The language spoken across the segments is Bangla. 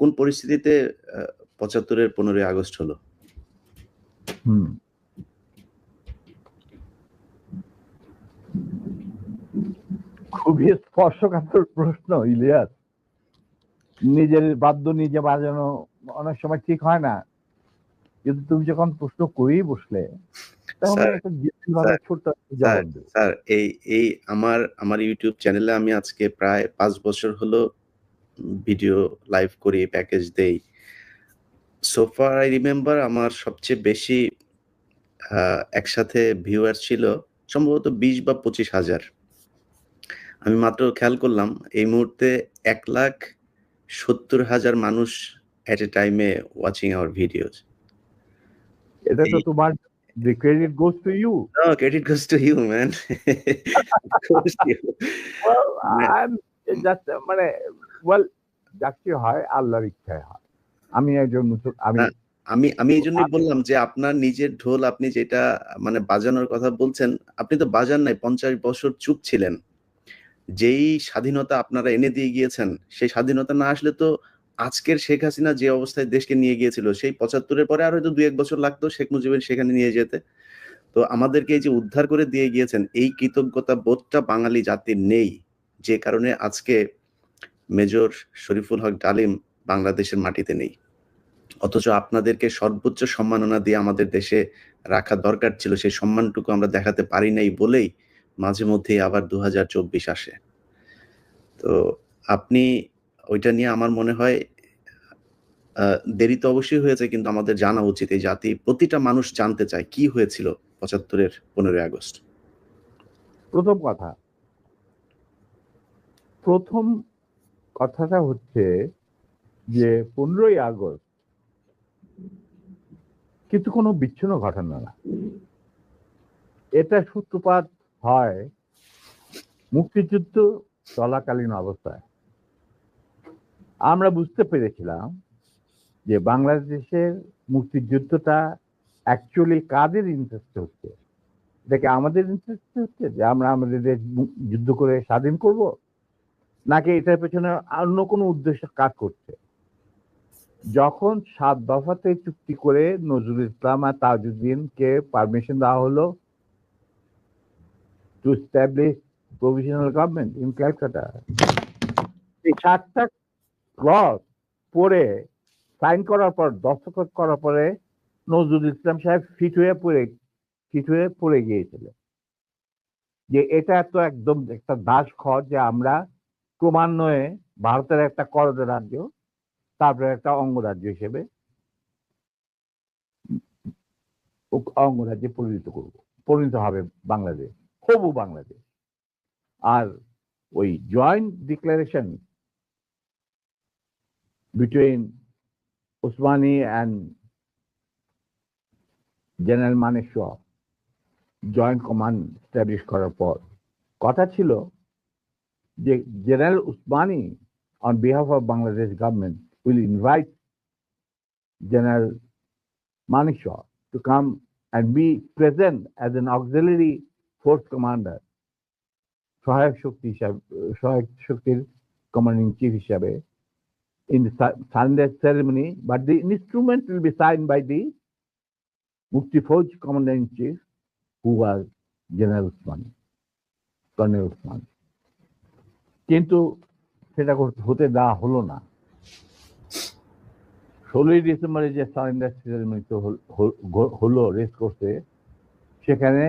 কোন পরিস্থিতিতে ৭৫-এর ১৫ই আগস্ট হলো? খুবই স্পর্শকাতর প্রশ্ন ইলিয়াস। নিজের বাদ্য নিজে বাজানো অনেক সময় ঠিক হয় না, কিন্তু তুমি যখন প্রশ্ন করেই বসলে স্যার এই আমার ইউটিউব চ্যানেলে আমি আজকে প্রায় 5 বছর হলো ভিডিও লাইভ করি, প্যাকেজ দেই। সো ফার আই রিমেম্বার আমার সবচেয়ে বেশি একসাথে ভিউয়ার ছিল সম্ভবত 20 বা 25,000। আমি মাত্র খেয়াল করলাম এই মুহূর্তে 1,70,000 মানুষ এট এ টাইমে ওয়াচিং আওয়ার ভিডিওস। এটা তো তোমার the credit goes to you. No, credit goes to you, man. Goes to you. Well, I'm just well, যাকে হয় আল্লাহর ইচ্ছায় হয়। আমি একজন আমি এই জন্যই বললাম যে আপনার নিজের ঢোল আপনি যেটা মানে বাজানোর কথা বলছেন, আপনি তো বাজান নাই, 50 বছর চুপ ছিলেন। যেই স্বাধীনতা আপনারা এনে দিয়ে গিয়েছেন, সেই স্বাধীনতা না আসলে তো আজকের শেখ হাসিনা যে অবস্থায় দেশকে নিয়ে গিয়েছিল, সেই 75-এর পরে আর হয়তো 2-1 বছর লাগতো শেখ মুজিবের সেখানে নিয়ে যেতে। তো আমাদেরকে এই যে উদ্ধার করে দিয়ে গিয়েছেন, এই কৃতজ্ঞতা বোধটা বাঙালি জাতির নেই, যে কারণে আজকে মেজর শরীফুল হক ডালিম বাংলাদেশের মাটিতে নেই। অথচ আপনাদেরকে সর্বোচ্চ সম্মাননা দিয়ে আমাদের দেশে রাখা দরকার ছিল, সেই সম্মানটুকু আমরা দেখাতে পারি নাই বলেই মাঝে মধ্যেই আবার 2024 আসে। তো আপনি ওইটা নিয়ে আমার মনে হয় দেরি তো অবশ্যই হয়েছে, কিন্তু আমাদের জানা উচিত। এই জাতি প্রতিটা মানুষ জানতে চায় কি হয়েছিল 75-এর 15ই আগস্ট। প্রথম কথাটা হচ্ছে যে 15ই আগস্ট কিন্তু কোনো বিচ্ছিন্ন ঘটনা না। এটা সূত্রপাত হয় মুক্তিযুদ্ধ চলাকালীন অবস্থায়। আমরা বুঝতে পেরেছিলাম যে বাংলাদেশের মুক্তিযুদ্ধটা অ্যাকচুয়ালি কাদের ইন্টারেস্ট হচ্ছে। এটাকে আমাদের ইন্টারেস্ট হচ্ছে যে আমরা আমাদের দেশ যুদ্ধ করে স্বাধীন করব, নাকি এটার পেছনে অন্য কোনো উদ্দেশ্য কাজ করছে। যখন 7 দফাতে চুক্তি করে নজরুল ইসলাম আর তাজউদ্দিনকে পারমিশন দেওয়া হলো to establish provisional government in Calcutta, এই 7টা ক্লজ পড়ে সাইন করার পর, দস্তখত করার পরে নজরুল ইসলাম সাহেব ফিট হয়ে পড়ে গিয়েছিল যে এটা তো একদম একটা দাস খর, যে আমরা ক্রমান্বয়ে ভারতের একটা করদ রাজ্য, তারপরে একটা অঙ্গরাজ্য হিসেবে অঙ্গরাজ্যে পরিণত হবে বাংলাদেশ, হবু বাংলাদেশ। আর ওই joint declaration between Osmani and general Manekshaw joint command establish করার পর কথা ছিল যে general Usmani on behalf of Bangladesh government will invite General Manekshaw to come and be present as an auxiliary force commander, সহায়ক শক্তির commanding chief হিসাবে, in the surrender ceremony, but the instrument will be signed by the Mukti Fauj commander-in-chief, who was General Usmani, Colonel Usmani. কিন্তু সেটা হতে দেওয়া হলো না। 16ই ডিসেম্বরে যে সারেন্ডার সেরেমনি হলো রেস করতে, সেখানে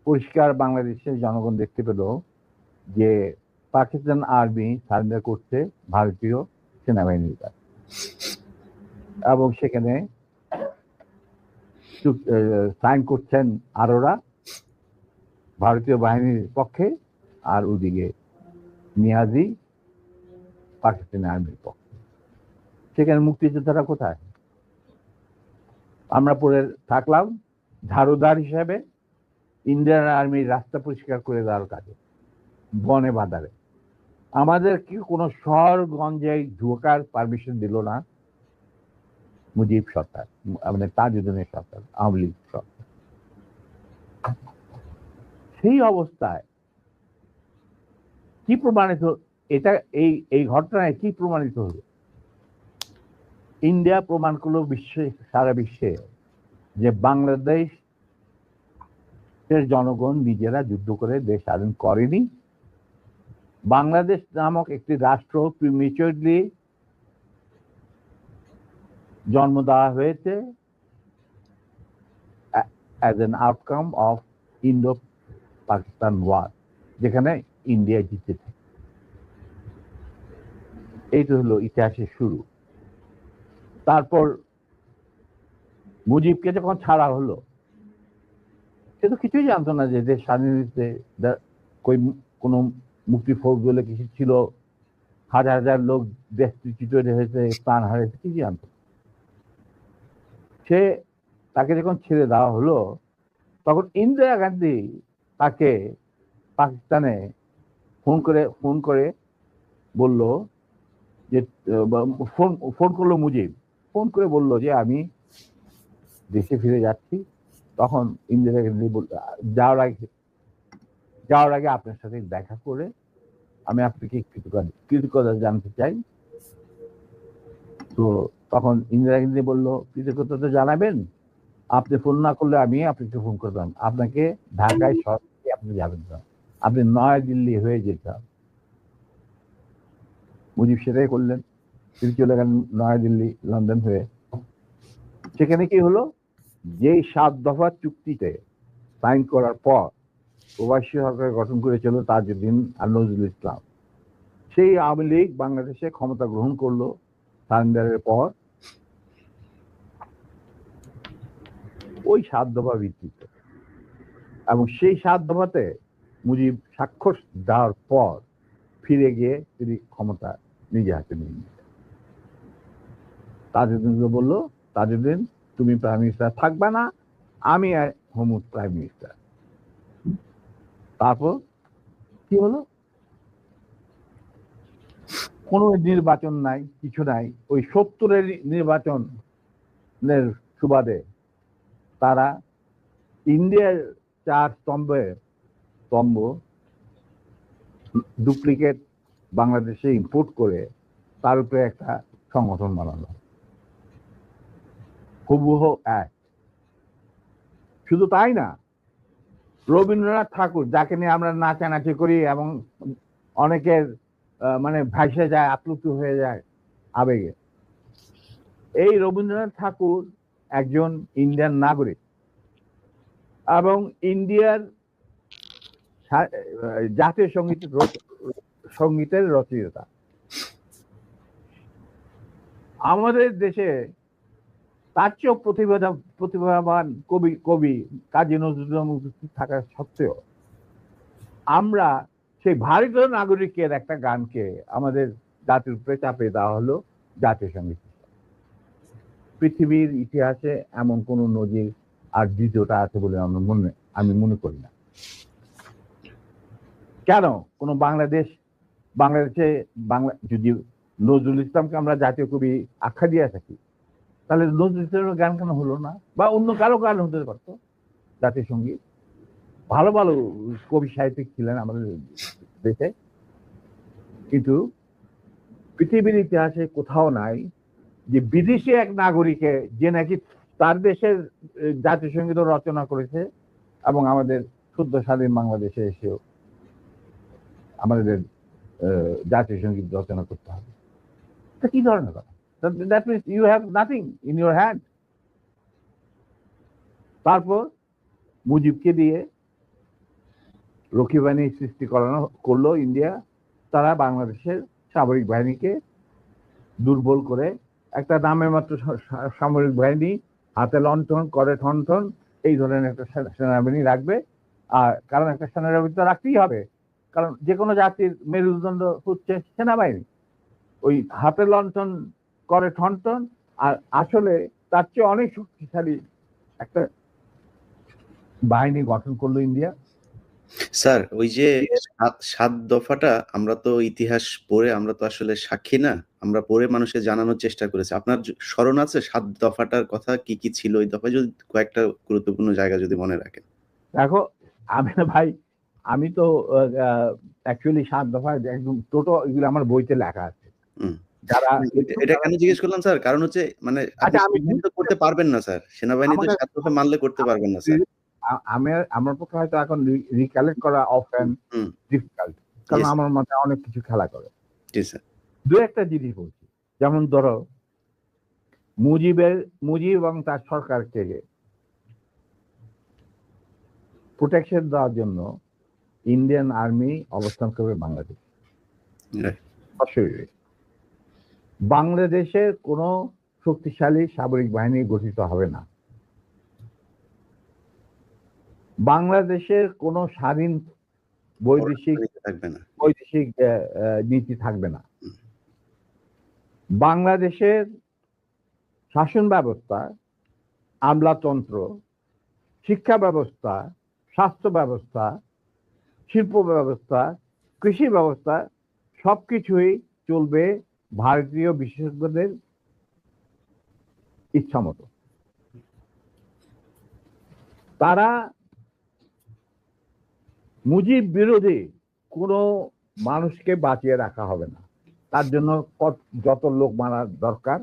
পরিষ্কার বাংলাদেশের জনগণ দেখতে পেল যে পাকিস্তান আর্মি সারেন্ডার করছে ভারতীয় সেনাবাহিনীর কাছে, এবং সেখানে সাইন করছেন আরোরা ভারতীয় বাহিনীর পক্ষে, আর ওদিকে নিয়াজি পাকিস্তানি আর্মির পক্ষে। সেখানে মুক্তিযোদ্ধারা কোথায়? আমরা পরে থাকলাম ঝাড়ুদার হিসাবে ইন্ডিয়ান আর্মির রাস্তা পরিষ্কার করে দেওয়ার কাজে, বনে বাজারে। আমাদের কি কোনো শহরগঞ্জে ঢোকার পারমিশন দিল না মুজিব সরকার, মানে তাজউদ্দিনের সরকার, আওয়ামী লীগ সরকার। সেই অবস্থায় কি প্রমাণিত, এটা এই ঘটনায় কি প্রমাণিত হলো? ইন্ডিয়া প্রমাণ করলো সারা বিশ্বে যে বাংলাদেশের জনগণ নিজেরা যুদ্ধ করে দেশ স্বাধীন করেনি। বাংলাদেশ নামক একটি রাষ্ট্র প্রিমেচুরলি জন্ম দেওয়া হয়েছে as an outcome of Indo-Pakistan war, যেখানে ইন্ডিয়া জিতেছে। এইটা হলো ইতিহাসের শুরু। তারপর মুজিবকে যখন ছাড়া হলো, সে তো কিছুই জানতো না যে দেশ স্বাধীন হয়েছে, কোনো মুক্তি ফৌজ বলে কিছু ছিল, হাজার হাজার লোক দেশচ্যুত হয়েছে, প্রাণ হারিয়েছে, কিছু জানতো। তাকে যখন ছেড়ে দেওয়া হলো, তখন ইন্দিরা গান্ধী তাকে পাকিস্তানে ফোন করে বলল যে ফোন করলো মুজিব, ফোন করে বললো যে আমি দেশে ফিরে যাচ্ছি। তখন ইন্দিরা গান্ধী যাওয়ার আগে আপনার সাথে দেখা করে আমি আপনাকে কৃতজ্ঞতা জানতে চাই। তো তখন ইন্দিরা গান্ধী বললো, কৃতজ্ঞতা জানাবেন, আপনি ফোন না করলে আমি আপনাকে ফোন করতাম, আপনাকে ঢাকায় সরাসরি আপনি যাবেন না, আপনি নয়াদিল্লি হয়ে যেতাম। মুজিব সেটাই করলেন, তিনি চলে গেলেন নয়াদিল্লি, লন্ডন হয়ে। সেখানে কি হলো, যে 7 দফা চুক্তিতে সাইন করার পর প্রবাসী সরকার গঠন করেছিল তাজউদ্দিন আর নজরুল ইসলাম, সেই আওয়ামী লীগ বাংলাদেশে ক্ষমতা গ্রহণ করলো সারেন্ডারের পর ওই 7 দফা ভিত্তিতে। এবং সেই 7 দফাতে মুজিব স্বাক্ষর দেওয়ার পর ফিরে গিয়ে তিনি ক্ষমতা নিজে হাতে নিয়ে নিলেন। তাজউদ্দিনকে বললো, তাজউদ্দিন তুমি প্রাইম মিনিস্টার থাকবে না, আমি হবো প্রাইম মিনিস্টার। তারপর কি হলো, কোনো নির্বাচন নাই, কিছু নাই। ওই 70-এর নির্বাচনের সুবাদে তারা ইন্ডিয়ার 4 স্তম্ভ ডুপ্লিকেট বাংলাদেশে ইম্পোর্ট করে তার উপরে একটা সংগঠন বানানো, হুবহু এক। শুধু তাই না, রবীন্দ্রনাথ ঠাকুর, যাকে নিয়ে আমরা নাচানাচি করি এবং অনেকের মানে ভাসে যায়, আপ্লুত হয়ে যায় আবেগে, এই রবীন্দ্রনাথ ঠাকুর একজন ইন্ডিয়ান নাগরিক এবং ইন্ডিয়ার জাতীয় সঙ্গীতের রচয়িতা। আমাদের দেশে তার চেয়েও প্রতিভাবান কবি কাজী নজরুল থাকা সত্ত্বেও আমরা সেই ভারতীয় নাগরিকের একটা গানকে আমাদের জাতির উপরে চাপিয়ে দেওয়া হলো জাতীয় সঙ্গীত। পৃথিবীর ইতিহাসে এমন কোন নজির আর দ্বিতীয়টা আছে বলে আমি মনে করি না। কেন কোন বাংলাদেশে যদি নজরুল ইসলামকে আমরা জাতীয় কবি আখ্যা দিয়ে থাকি, তাহলে নজরুল ইসলামের গান কেন হলো না? বা অন্য কারো গান হতে পারতো জাতীয় সঙ্গীত। ভালো ভালো কবি সাহিত্যিক ছিলেন আমাদের দেশে, কিন্তু পৃথিবীর ইতিহাসে কোথাও নাই যে বিদেশি এক নাগরিকে যে নাকি তার দেশের জাতীয় সঙ্গীত রচনা করেছে এবং আমাদের শুদ্ধ স্বাধীন বাংলাদেশে এসেও আমাদের জাতীয় সঙ্গীত রচনা করতে হবে। তা কি ধরনের কথা? That means you have nothing in your hand. তারপর মুজিবকে দিয়ে রক্ষী বাহিনী সৃষ্টি করলো ইন্ডিয়া। তারা বাংলাদেশের সামরিক বাহিনীকে দুর্বল করে একটা নামে মাত্র সামরিক বাহিনী, হাতে লণ্ঠন, করে ঠনঠন, এই ধরনের একটা সেনাবাহিনী রাখবে। আর কারণ একটা সেনাবাহিনী তো রাখতেই হবে, কারণ যে কোনো জাতির মেরুদণ্ড হচ্ছে সেনাবাহিনী। ওই হাতে লণ্ঠন, করে ঠনঠন, আর আসলে তার চেয়ে অনেক শক্তিশালী একটা বাহিনী গঠন করলো ইন্ডিয়া। স্যার, ওই যে 7 দফাটা আমরা তো ইতিহাস পড়ে, আমরা তো আসলে সাক্ষী না, আমরা পড়ে মানুষকে জানানোর চেষ্টা করেছি। আপনার স্মরণ আছে 7 দফাটার কথা? কি কি ছিল ওই দফায়? যদি কয়েকটা গুরুত্বপূর্ণ জায়গা যদি মনে রাখেন। দেখো আমি তো অ্যাকচুয়ালি 7 দফা একদম টোটো এগুলো আমার বইতে লেখা আছে। যারা এটা কেন জিজ্ঞেস করলাম স্যার? কারণ হচ্ছে মানে আপনি আচ্ছা, আমি সেনাবাহিনী তো করতে পারবেন না স্যার। সেনাবাহিনী তো আমাকে ৭ দফা মানলে করতে পারবেন না স্যার। আমার পক্ষে হয়তো এখন রিকালেক্ট করা অফেন হুম, ডিফিকাল্ট, জি কারণ স্যার, আমার মাথায় অনেক কিছু খেলা করে। জি স্যার। দু একটা জিনিস বলছি, যেমন ধরো মুজিব এবং তার সরকারকে প্রোটেকশন দেওয়ার জন্য ইন্ডিয়ান আর্মি অবস্থান করবে বাংলাদেশ। রাইট। অবশ্যই বাংলাদেশের কোনো শক্তিশালী সামরিক বাহিনী গঠিত হবে না। বাংলাদেশের কোনো স্বাধীন বৈদেশিক থাকবে না। বৈদেশিক নীতি থাকবে না। হুম, বাংলাদেশের শাসন ব্যবস্থা, আমলাতন্ত্র, শিক্ষা ব্যবস্থা, স্বাস্থ্য ব্যবস্থা, শিল্প ব্যবস্থা, কৃষি ব্যবস্থা সবকিছুই চলবে ভারতীয় বিশেষজ্ঞদের ইচ্ছা মতো। তারা মুজিব বিরোধী কোনো মানুষকে বাঁচিয়ে রাখা হবে না। তার জন্য যত লোক মারা দরকার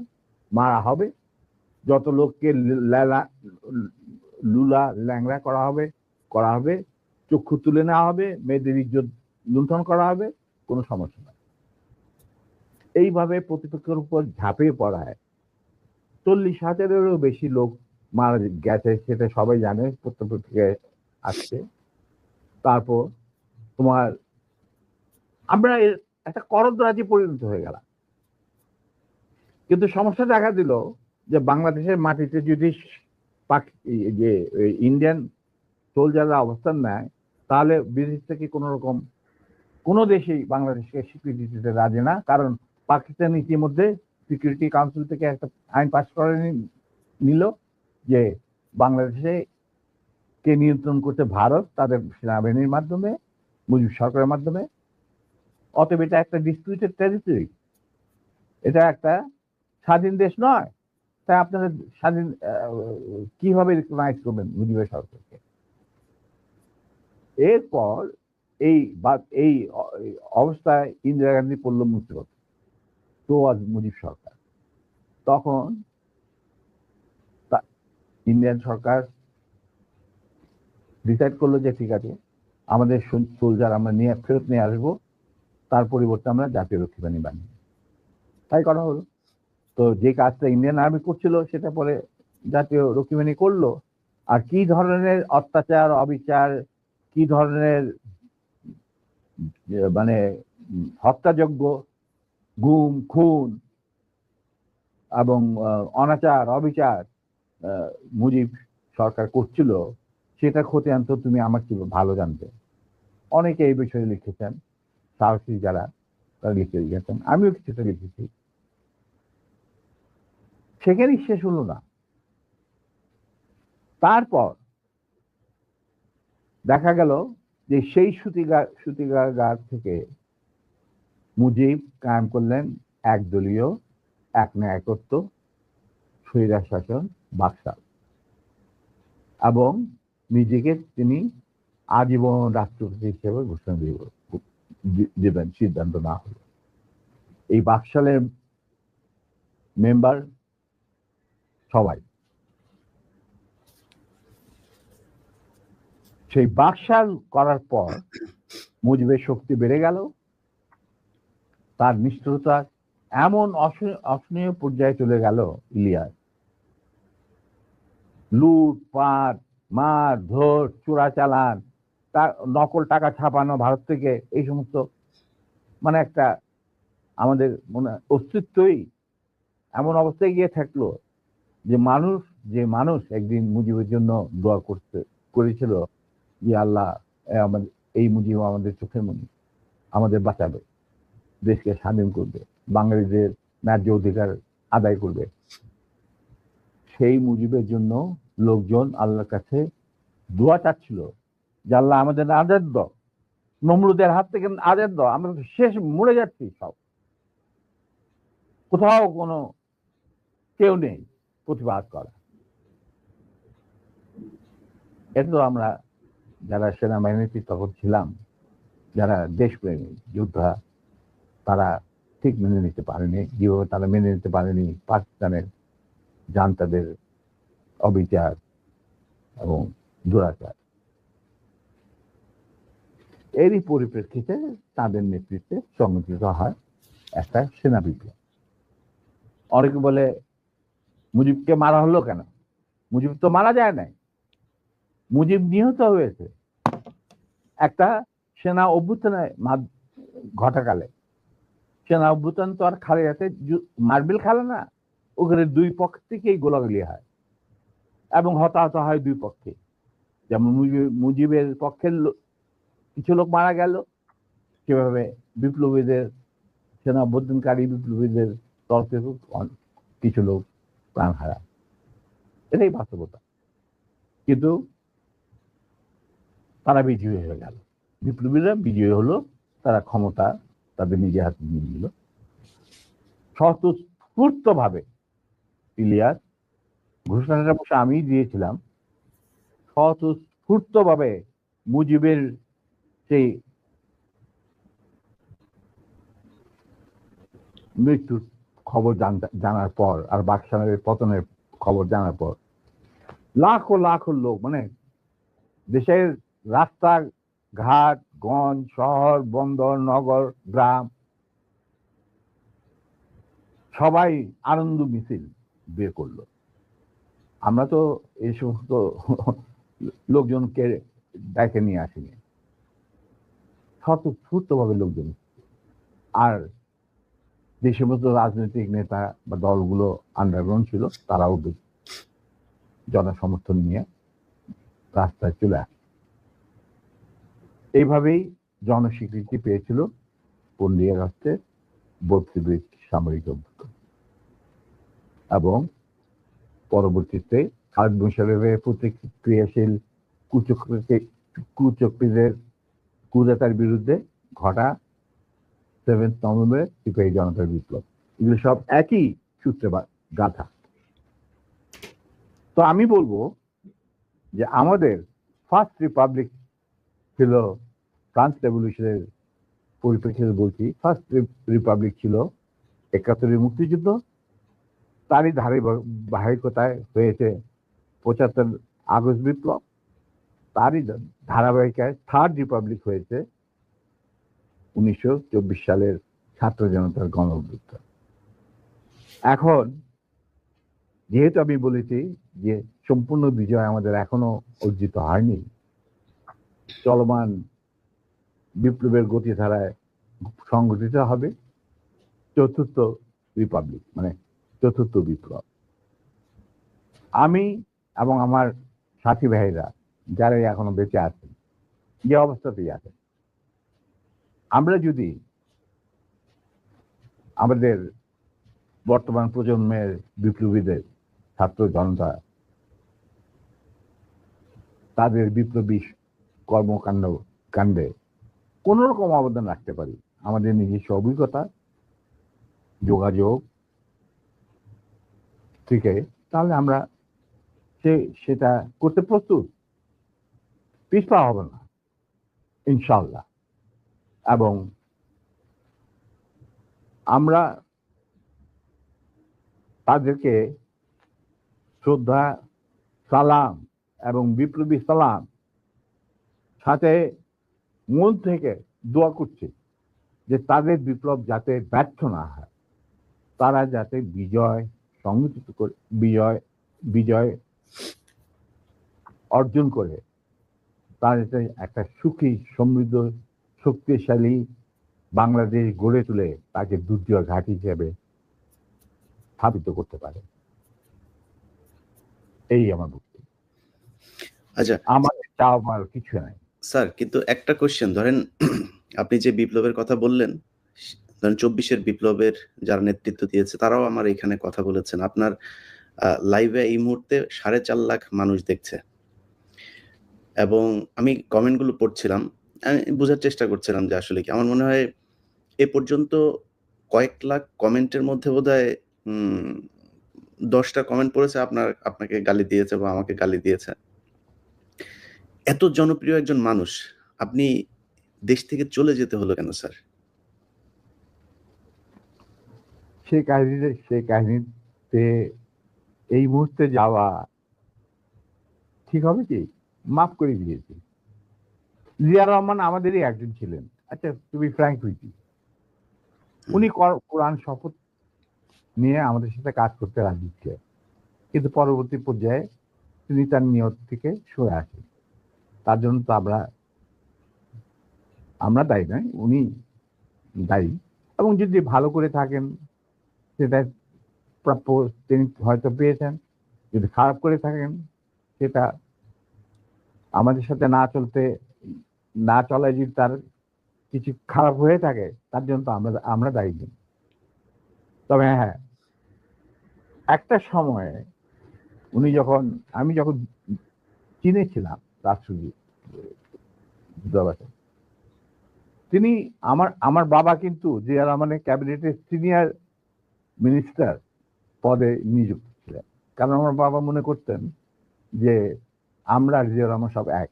মারা হবে, যত লোককে লুলা ল্যাংড়া করা হবে, চক্ষু তুলে নেওয়া হবে, মেয়েদের ইজ্জত লুণ্ঠন করা হবে, কোনো সমস্যা নাই। এইভাবে প্রতিপক্ষের উপর ঝাঁপিয়ে পড়ায় 40,000-এরও বেশি লোক মারা গেছে, সেটা সবাই জানে, প্রত্যেক আসছে। তারপর তোমার আমরা একটা করদরাজি পরিণত হয়ে গেলাম। কিন্তু সমস্যা দেখা দিল যে বাংলাদেশের মাটিতে যদি যে ইন্ডিয়ান সোলজাররা অবস্থান নেয়, তাহলে বিদেশ থেকে কোন রকম কোনো দেশেই বাংলাদেশকে স্বীকৃতি দিতে রাজি না। কারণ পাকিস্তান ইতিমধ্যে সিকিউরিটি কাউন্সিল থেকে একটা আইন পাস করে নিল যে বাংলাদেশে কে নিয়ন্ত্রণ করতে ভারত তাদের সেনাবাহিনীর মাধ্যমে, মুজিব সরকারের মাধ্যমে। অতএব এটা একটা ডিসপিউটেড টেরিটরি, এটা একটা স্বাধীন দেশ নয়। তাই আপনারা স্বাধীন কিভাবে রিকগনাইজ করবেন মুজিবের সরকারকে? এরপর এই অবস্থায় ইন্দিরা গান্ধী পড়ল মুসিবত, তো আজ মুজিব সরকার। তখন ইন্ডিয়ান সরকার ডিসাইড করলো যে ঠিক আছে, আমাদের সোলজার আমরা ফেরত নিয়ে আসবো, তার পরিবর্তে আমরা জাতীয় রক্ষী বাহিনী বানিয়ে, তাই করা হলো। তো যে কাজটা ইন্ডিয়ান আর্মি করছিল সেটা পরে জাতীয় রক্ষী বাহিনী করলো। আর কি ধরনের অত্যাচার, অবিচার, কি ধরনের মানে হত্যাযজ্ঞ, গুম খুন এবং অনাচার অবিচার মুজিব সরকার করছিল, সেটা খতিয়ান তো তুমি আমার কি ভালো জানতে। অনেকে এই বিষয়ে লিখেছেন, সাহসী যারা তারা লিখে গেছেন, আমিও কিছুটা লিখেছি। সেখানেই শেষ হলো না। তারপর দেখা গেল যে সেই সূতিকাগার থেকে মুজিব কায়েম করলেন একদলীয় এক ন্যায়কত্ব স্বৈরাচার শাসন বাকশাল, এবং নিজেকে তিনি আজীবন রাষ্ট্রপতি হিসেবে ঘোষণা দেবেন সিদ্ধান্ত না হলো। এই বাকশালের মেম্বার সবাই। সেই বাকশাল করার পর মুজিবের শক্তি বেড়ে গেল, তার নিষ্ঠুরতা এমন অসহনীয় পর্যায়ে চলে গেল, ইলিয়াস, লুটপাট, মার ধর, চোরাচালান, তার নকল টাকা ছাপানো ভারত থেকে, এই সমস্ত মানে একটা আমাদের মনে অস্তিত্বই এমন অবস্থায় গিয়ে থাকলো যে মানুষ একদিন মুজিবের জন্য দোয়া করেছিল যে আল্লাহ আমাদের এই মুজিব আমাদের চোখের মনি, আমাদের বাঁচাবে, দেশকে স্বাধীন করবে, বাঙালিদের ন্যায্য অধিকার আদায় করবে। সেই মুজিবের জন্য লোকজন আল্লাহর কাছে দোয়া চাচ্ছিল যে আল্লাহ আমাদের আজাদ দাও, নমরুদের হাত থেকে আজাদ দাও, আমরা তো শেষ, মরে যাচ্ছি সব, কোথাও কোনো কেউ নেই প্রতিবাদ করা। এটা তো আমরা যারা সেনাবাহিনীতে তখন ছিলাম, যারা দেশপ্রেমী যোদ্ধা, তারা ঠিক মেনে নিতে পারেনি, যেভাবে তারা মেনে নিতে পারেনি পাকিস্তানের জান্তাদের অবিচার এবং দুরাচার। এরই পরিপ্রেক্ষিতে তাদের নেতৃত্বে সংগঠিত হয় একটা সেনা বিপ্লব। অনেকে বলে মুজিবকে মারা হলো কেন? মুজিব তো মারা যায় নাই, মুজিব নিহত হয়েছে একটা সেনা অভ্যুত্থানের ঘটাকালে। সেনা অভ্যুত্থান তো আর খালিয়াতে মার্বেল খেলে না, ওখানে দুই পক্ষ থেকেই গোলাগুলি হয় এবং হতাহত হয় দুই পক্ষে। যেমন মুজিবের পক্ষের কিছু লোক মারা গেল, সেভাবে বিপ্লবীদের সেনা অভ্যুত্থানকারী বিপ্লবীদের তরফ থেকে কিছু লোক প্রাণ হারায়। এটাই বাস্তবতা। কিন্তু তারা বিজয়ী হয়ে গেল, বিপ্লবীরা বিজয়ী হলো, তারা ক্ষমতা তাদের নিজের হাতে নিয়ে নিল স্বতঃস্ফূর্ত ভাবে। ইলিয়াস, ঘোষণাটা অবশ্য আমি দিয়েছিলাম, স্বতঃস্ফূর্ত ভাবে মুজিবের সেই মৃত্যুর খবর জানার পর আর বাকশালের পতনের খবর জানার পর লাখো লাখো লোক, মানে দেশের রাস্তা ঘাট, গঞ্জ, শহর, বন্দর, নগর, গ্রাম, সবাই আনন্দ মিছিল বের করলো। আমরা তো এই সমস্ত লোকজনকে ডেকে নিয়ে আসিনি, স্বতঃস্ফূর্ত ভাবে লোকজন। আর যে সমস্ত রাজনৈতিক নেতা বা দলগুলো আন্ডারগ্রাউন্ড ছিল, তারাও জনসমর্থন নিয়ে রাস্তায় চলে আসে। এইভাবেই জনস্বীকৃতি পেয়েছিল 15 আগস্টের 32 সামরিক অভ্যুত্থান। এবং পরবর্তীতে খালেদ মোশাররফের প্রতিক্রিয়াশীল কুচক্রীদের কুদেতার বিরুদ্ধে ঘটা 7 নভেম্বর সিপাহী জনতার বিপ্লব। এগুলো সব একই সূত্রে গাথা। তো আমি বলবো যে আমাদের ফার্স্ট রিপাবলিক ছিল ফ্রান্স রেভলিউশনের পরিপ্রেক্ষিতে বলছি, ফার্স্ট রিপাবলিক ছিল 71 মুক্তিযুদ্ধ, তারই ধারাবাহিকতায় হয়েছে 75 আগস্ট বিপ্লব, তারই ধারাবাহিকায় থার্ড রিপাবলিক হয়েছে 1924 সালের ছাত্র জনতার গণ অভ্যুত্থান। এখন যেহেতু আমি বলেছি যে সম্পূর্ণ বিজয় আমাদের এখনো অর্জিত হয়নি, চলমান বিপ্লবের গতিধারায় সংগঠিত হবে চতুর্থ রিপাবলিক, মানে চতুর্থ বিপ্লব। আমি এবং আমার সাথী ভাইরা যারা এখনো বেঁচে আছেন, যে অবস্থাতেই আছেন, আমরা যদি আমাদের বর্তমান প্রজন্মের বিপ্লবীদের, ছাত্র জনতা, তাদের বিপ্লবী কাণ্ডে কোন রকম অবদান রাখতে পারি, আমাদের নিজস্ব অভিজ্ঞতা, যোগাযোগ থেকে, তাহলে আমরা সেটা করতে প্রস্তুত, পিছপা হবে না ইনশাআল্লাহ। এবং আমরা তাদেরকে শ্রদ্ধা, সালাম এবং বিপ্লবী সালাম সাথে মন থেকে দোয়া করছি যে তাদের বিপ্লব যাতে ব্যর্থ না হয়, তারা যাতে বিজয় সংগঠিত করে, বিজয় অর্জন করে, তারা যাতে একটা সুখী, সমৃদ্ধ, শক্তিশালী বাংলাদেশ গড়ে তুলে তাকে দুর্জয় ঘাঁটি হিসেবে স্থাপিত করতে পারে। এই আমার বক্তব্য। আচ্ছা, আমাদের চাওয়ার কিছু নাই স্যার। কিন্তু একটা কোশ্চেন, ধরেন আপনি যে বিপ্লবের কথা বললেন, ধরেন 24-এর বিপ্লবের যারা নেতৃত্ব দিয়েছে তারাও আমার এখানে কথা বলেছেন। আপনার লাইভে এই মুহূর্তে 4.5 লাখ মানুষ দেখছে, এবং আমি কমেন্টগুলো পড়ছিলাম, আমি বোঝার চেষ্টা করছিলাম যে আসলে কি। আমার মনে হয় এ পর্যন্ত কয়েক লাখ কমেন্টের মধ্যে বোধহয় 10টা কমেন্ট পড়েছে আপনাকে গালি দিয়েছে বা আমাকে গালি দিয়েছে। এত জনপ্রিয় একজন মানুষ, আপনি দেশ থেকে চলে যেতে হলো কেন স্যার? সেই কাহিনীতে এই মুহূর্তে যাওয়া ঠিক হবে কি? মাফ করে দিয়েছি। জিয়া রহমান আমাদেরই একজন ছিলেন। আচ্ছা, to be frank with you, উনি কোরআন শপথ নিয়ে আমাদের সাথে কাজ করতে রাজি ছিলেন, কিন্তু পরবর্তী পর্যায়ে তিনি তার নিয়ত থেকে সরে আসেন। তার জন্য তো আমরা দায়ী নয়, উনি দায়ী। এবং যদি ভালো করে থাকেন সেটা প্রাপ্য তিনি হয়তো পেয়েছেন, যদি খারাপ করে থাকেন সেটা আমাদের সাথে না চলায় যদি তার কিছু খারাপ হয়ে থাকে তার জন্য তো আমরা দায়ী নই। তবে হ্যাঁ, একটা সময়ে আমি যখন চীনে ছিলাম রাষ্ট্রদূত, তিনি আমার বাবা কিন্তু জিয়া রহমানের ক্যাবিনেটের সিনিয়র মিনিস্টার পদে নিযুক্ত ছিলেন। কারণ আমার বাবা মনে করতেন যে আমরা আর জিয়া রহমান সব এক,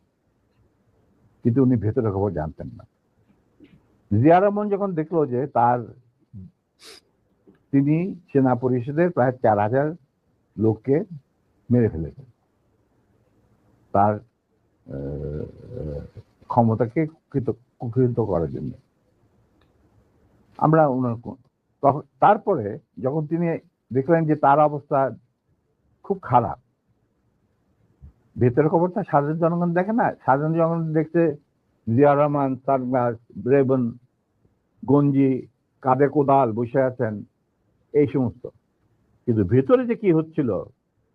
কিন্তু উনি ভেতরে খবর জানতেন না। জিয়া রহমান যখন দেখলো যে তিনি সেনা পরিষদের প্রায় 4000 লোককে মেরে ফেলেছেন, তার ক্ষমতাকে কুক্ষিগত করার জন্য, আমরা তারপরে যখন তিনি দেখলেন যে তার অবস্থা খুব খারাপ, ভেতরের খবরটা সাধারণ জনগণ দেখে না, সাধারণ জনগণ দেখতে জিয়া রহমান সানগ্লাস, রেবন, গঞ্জি, কাঁধে কোদাল বসে আছেন, এই সমস্ত। কিন্তু ভেতরে যে কি হচ্ছিল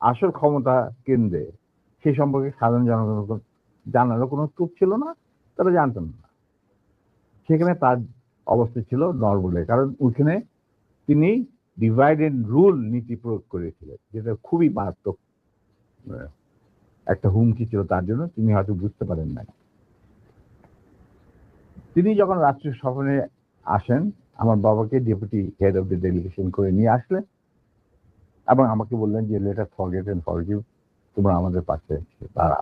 আসল ক্ষমতা কেন্দ্রে, সে সম্পর্কে সাধারণ জনগণ জানারও কোনো স্কোপ ছিল না, তারা জানতেন না। সেখানে তার অবস্থা ছিল নরবলে, কারণ ওইখানে তিনি ডিভাইড এন্ড রুল নীতি প্রয়োগ করেছিলেন, যেটা খুবই মারাত্মক একটা হুমকি ছিল তার জন্য। তিনি হয়তো বুঝতে পারেন না। তিনি যখন রাষ্ট্রীয় সফরে আসেন, আমার বাবাকে deputy head of the delegation করে নিয়ে আসলেন এবং আমাকে বললেন যে let us forget and forgive, তোমরা আমাদের পাশে দাঁড়া।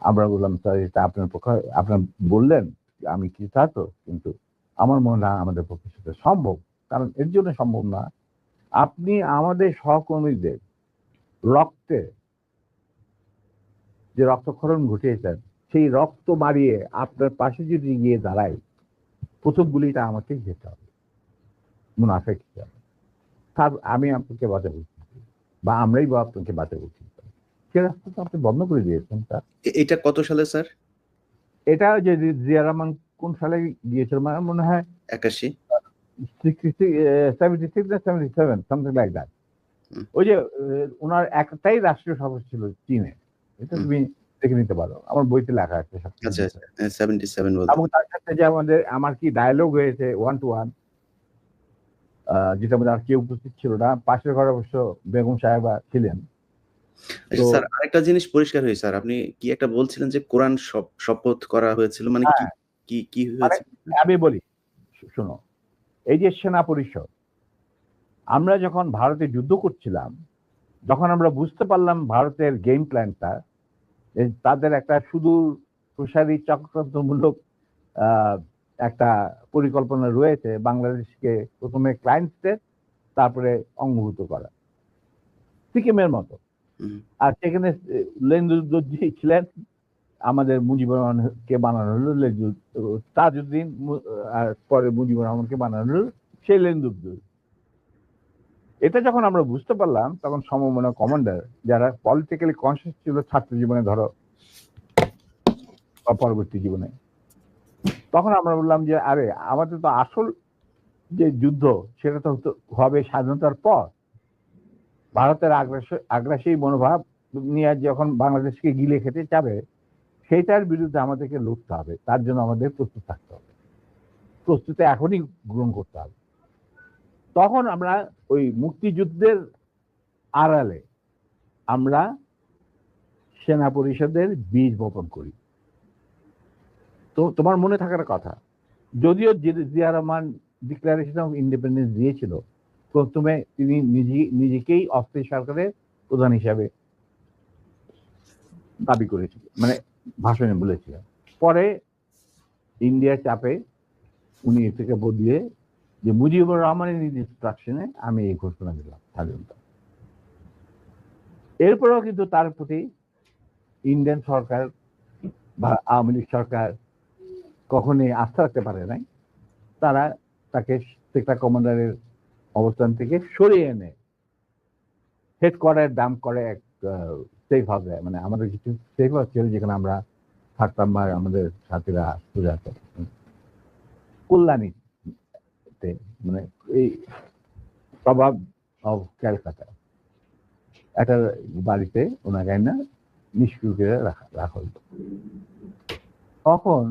আমরা বললাম স্যার, এটা আপনার পক্ষে, আপনার বললেন আমি কৃতার্থ, কিন্তু আমার মনে হয় আমাদের পক্ষে সেটা সম্ভব। কারণ এর জন্য সম্ভব না, আপনি আমাদের সহকর্মীদের রক্তে যে রক্তক্ষরণ ঘটিয়েছেন, সেই রক্ত মারিয়ে আপনার পাশে যদি গিয়ে দাঁড়াই, প্রথম গুলিটা আমাকেই যেতে হবে, মুনাফেক হিসাবে। তার আমি আপনাকে বাঁচাবো, বা আমরাই বা আপনাকে বাঁচাবো, সে রাস্তা তো আপনি বন্ধ করে দিয়েছেন। এটা কত সালে স্যার? এটা যে জিয়া রহমান কোন সালে গিয়েছিল, মানে মনে হয় 81, 76 না 77, সামথিং লাইক দ্যাট। ওই যে ওনার একটাই রাষ্ট্রীয় সফর ছিল চীনে, এটা তুমি দেখে নিতে পারো, আমার বইতে লেখা আছে। আচ্ছা, 77 এবং তার সাথে যে আমার কি ডায়লগ হয়েছে 1 to 1, যেটা মধ্যে আর কেউ উপস্থিত ছিল না, পাশের ঘরে অবশ্য বেগম সাহেবা ছিলেন। আচ্ছা স্যার, আরেকটা জিনিস পরিষ্কার হয়েছে স্যার, আপনি কি একটা বলছিলেন যে কোরআন শপথ করা হয়েছিল, মানে কি হয়েছে? আমি বলি, শোনো, এই যে সেনা পরিষদ, আমরা যখন ভারতে যুদ্ধ করছিলাম, যখন আমরা বুঝতে পারলাম ভারতের গেম প্ল্যানটা, তাদের একটা সুদূর প্রসারী চক্রান্তমূলক একটা পরিকল্পনা রয়েছে, বাংলাদেশকে প্রথমে ক্লায়েন্ট স্টেট, তারপরে অঙ্গভূত করা, সিকিমের মতো। আর সেখানে লেন্দুদ্দি ছিলেন, আমাদের মুজিবুর রহমানকে বানানো হলো তাজউদ্দিন, আর পরে মুজিবুর রহমানকে বানানো হলো সেই লেন্দুদ্দি। এটা যখন আমরা বুঝতে পারলাম, তখন সমমনা কমান্ডার যারা পলিটিক্যালি কনসিয়াস ছিল ছাত্র জীবনে, ধরো বা পরবর্তী জীবনে, তখন আমরা বললাম যে আরে আমাদের তো আসল যে যুদ্ধ সেটা তো হবে স্বাধীনতার পর। ভারতের আগ্রাসী মনোভাব নিয়ে যখন বাংলাদেশকে গিলে খেতে যাবে, সেইটার বিরুদ্ধে আমাদেরকে লড়তে হবে। তার জন্য আমাদের প্রস্তুত থাকতে হবে, প্রস্তুতি এখনই গ্রহণ করতে হবে। তখন আমরা ওই মুক্তিযুদ্ধের আড়ালে আমরা সেনা পরিষদের বীজ বপন করি। তো তোমার মনে থাকার কথা, যদিও Zia Rahman declaration of independence দিয়েছিল, প্রথমে তিনি নিজেকেই অস্থায়ী সরকারের প্রধান হিসাবে দাবি করেছিল, মানে ভাষণে বলেছিলেন। পরে ইন্ডিয়ার চাপে উনি থেকে বদলিয়ে যে মুজিবুর রহমানের ইনস্ট্রাকশনে আমি এই ঘোষণা দিলাম স্বাধীনতা। এরপরেও কিন্তু তার প্রতি ইন্ডিয়ান সরকার বা আওয়ামী লীগ সরকার কখনোই আস্থা রাখতে পারে নাই। তারা তাকে সেক্টর কমান্ডারের অবস্থান থেকে সরিয়ে এনে হেডকোয়ার্টার দাম করে এক সেফ হাউসে, মানে আমাদের কিছু সেফ হাউস ছিল যেখানে আমরা থাকতাম বা আমাদের সাথীরা সুযোগ কল্যাণীতে, মানে এই প্রভাব অফ ক্যালকাটা একটা বাড়িতে ওনাকে না নিষ্ক্রিয় করে রাখা হতো। তখন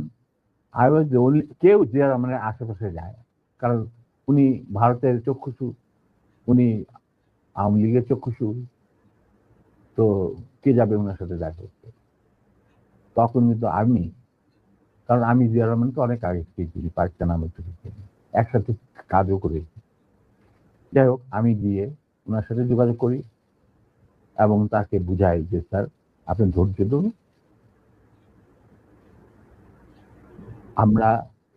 আই ওয়াজ দ্য ওনলি, কেউ যে মানে আশেপাশে যায়, কারণ উনি ভারতের চক্ষুষু, উনি আওয়ামী লীগের চক্ষুষু, তো কে যাবে ওনার সাথে দেখা করতে? তখন কিন্তু আমি, কারণ আমি জিয়া রহমানকে অনেক আগে চিনি, পাকিস্তান আমল থেকে একসাথে কাজও করেছি। যাই হোক, আমি গিয়ে ওনার সাথে যোগাযোগ করি এবং তাকে বুঝাই যে স্যার আপনি ধৈর্য ধরুন, আমরা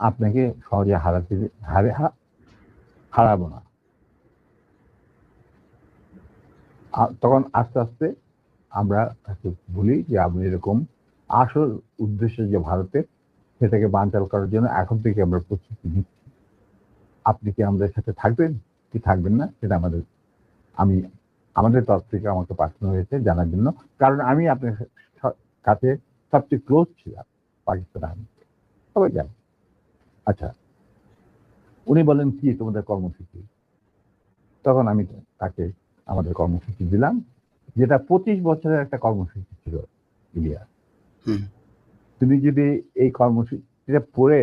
আপনাকে সহজে হারাবো না। তখন আস্তে আস্তে আমরা তাকে বলি যে আপনি এরকম আসল উদ্দেশ্য যে ভারতের, সেটাকে বানচাল করার জন্য এখন থেকে আমরা প্রস্তুতি নিচ্ছি। আপনি কি আমাদের সাথে থাকবেন কি থাকবেন না সেটা আমাদের তরফ থেকে আমাকে পাঠানো হয়েছে জানার জন্য, কারণ আমি আপনার কাছে সবচেয়ে ক্লোজ ছিলাম পাকিস্তান আর্মি, সবাই জানেন। আচ্ছা, উনি বলেন কি তোমাদের কর্মসূচি? তখন আমি তাকে আমাদের কর্মসূচি দিলাম, যেটা 25 বছরের একটা কর্মসূচি ছিল। ইলিয়া, তুমি যদি এই কর্মসূচিটা পড়ে,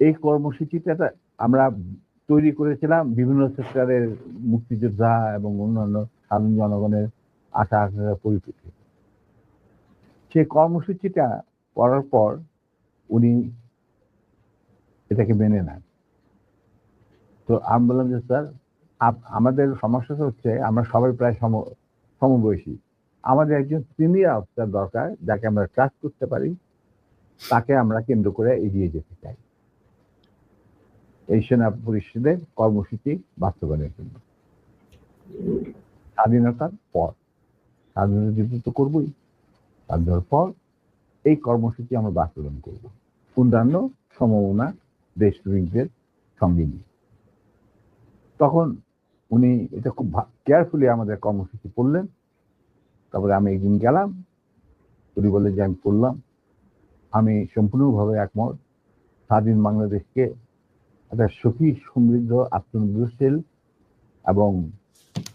এই কর্মসূচিটা আমরা তৈরি করেছিলাম বিভিন্ন সেক্টরের মুক্তিযোদ্ধা এবং অন্যান্য সাধারণ জনগণের আশা আকাঙ্ক্ষার পরিপ্রেক্ষিতে। সেই কর্মসূচিটা পড়ার পর উনি এটাকে মেনে নেন। তো আমি বললাম যে স্যার আমাদের সমস্যা হচ্ছে আমরা সবাই প্রায় সমবয়সী, আমাদের একজন সিনিয়র অফিসার দরকার যাকে আমরা ট্রাস্ট করতে পারি, তাকে আমরা কেন্দ্র করে এগিয়ে যেতে চাই এই সেনা পরিষদের কর্মসূচি বাস্তবায়নের জন্য। স্বাধীনতার পর, স্বাধীনতা যুদ্ধ তো করবোই, স্বাধীনতার পর এই কর্মসূচি আমরা বাস্তবায়ন করব অন্যান্য সমমনা দেশপ্রেমিকদের সঙ্গে নিয়ে। তখন উনি এটা খুব কেয়ারফুলি আমাদের কর্মসূচি পড়লেন। তারপরে আমি একদিন গেলাম, উনি বলে যে আমি পড়লাম, আমি সম্পূর্ণভাবে একমত, স্বাধীন বাংলাদেশকে একটা সুখী সমৃদ্ধ আত্মনির্ভরশীল এবং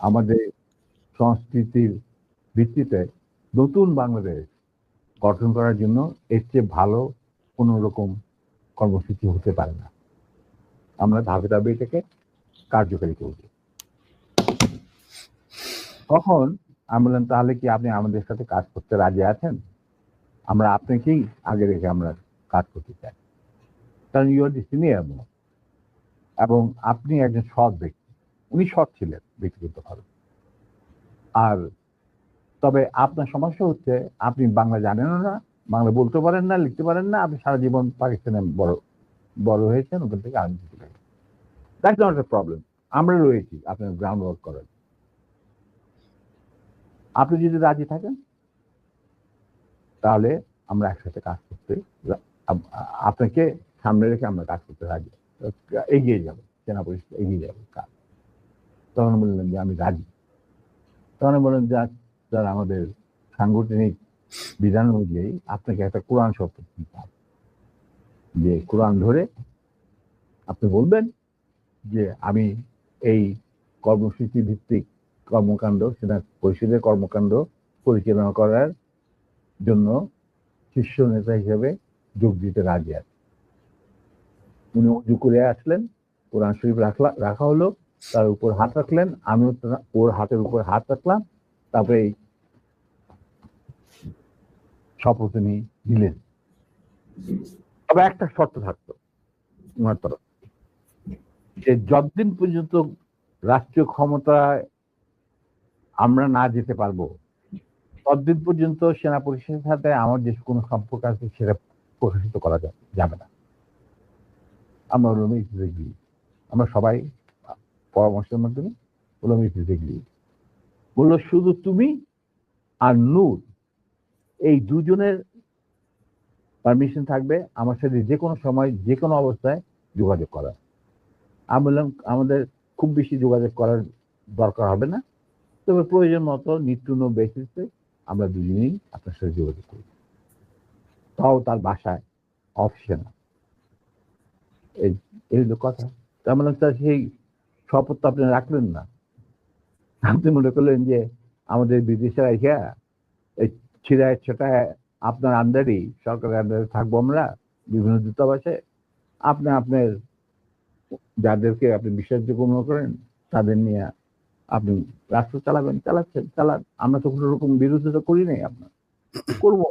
আমাদের সংস্কৃতির ভিত্তিতে নতুন বাংলাদেশ গঠন করার জন্য এর চেয়ে ভালো কোনো রকম কর্মসূচি হতে পারে না। আমরা ধাপে ধাপে এটাকে কার্যকারী করব। তখন আমি বললাম তাহলে কি আপনি আমাদের সাথে কাজ করতে রাজি আছেন? আমরা আপনাকেই আগে রেখে আমরা কাজ করতে চাই, কারণ ইউ আর দি সিনিয়র এবং আপনি একজন সৎ ব্যক্তি। উনি সৎ ছিলেন ব্যক্তিগতভাবে। আর তবে আপনার সমস্যা হচ্ছে আপনি বাংলা জানেন না, বাংলা বলতে পারেন না, লিখতে পারেন না, আপনি সারা জীবন পাকিস্তানে বড় হয়েছেন, ওখান থেকে আর্মি শিখে গেছেন। দ্যাটস নট এ প্রবলেম, আমরা রয়েছি আপনার গ্রাউন্ড ওয়ার্ক করার। আপনি যদি রাজি থাকেন তাহলে আমরা একসাথে কাজ করতে, আপনাকে সামনে রেখে আমরা কাজ করতে রাজি, এগিয়ে যাবো, সেনা পরিষদ এগিয়ে যাবো কাজ। তখন বললেন যে আমি রাজি। তখন বললেন যে স্যার আমাদের সাংগঠনিক বিধান অনুযায়ী আপনাকে একটা কোরআন শপথ দিতে হবে, যে কোরআন ধরে আপনি বলবেন যে আমি এই কর্মসূচি ভিত্তিক কর্মকাণ্ড, সেনা পরিষদের কর্মকাণ্ড পরিচালনা করার জন্য শীর্ষ নেতা হিসেবে যোগ দিতে রাজি আছে। উনি উজু করে আসলেন, কোরআন শরীফ রাখা হলো, তার উপর হাত রাখলেন, আমিও ওর হাতের উপর হাত রাখলাম, তারপরে এই শপথ নিলেন। তবে একটা শর্ত থাকতো ওনার তরফ, যে যতদিন পর্যন্ত রাষ্ট্রীয় ক্ষমতায় আমরা না যেতে পারবো ততদিন পর্যন্ত সেনা পরিষদের সাথে আমার যে কোনো সম্পর্ক আছে সেটা প্রকাশিত করা যাবে না। আমরা বললাম ইট ইজ এগ্রি। আমরা সবাই পরামর্শের মাধ্যমে বললাম ইট ইজ এগ্রি। বললো শুধু তুমি আর নূর এই দুজনের পারমিশন থাকবে আমার সাথে যে কোনো সময় যে কোনো অবস্থায় যোগাযোগ করা। আমি বললাম আমাদের খুব বেশি যোগাযোগ করার দরকার হবে না, তবে প্রয়োজন মতো নিত্য বেসিসে আমরা দুজনেই আপনার সাথে যোগাযোগ করি, তাও তার বাসায় অফিসে না। এই এই হলো কথা। তার মানে স্যার সেই শপথ তো আপনি রাখলেন না। আপনি মনে করলেন যে আমাদের বিদেশে রাখা এই ছিড়ায় ছোটায় আপনার আন্ডারেই সরকারের আন্ডারে থাকবো আমরা বিভিন্ন দূতাবাসে, আপনি আপনার যাদেরকে আপনি বিশ্বাসযোগ্য মনে করেন তাদের নিয়ে আপনি রাষ্ট্র চালাবেন, চালাচ্ছেন, চালান। আমরা তো কোনো রকম বিরোধিতা করি নাই আপনার, করবো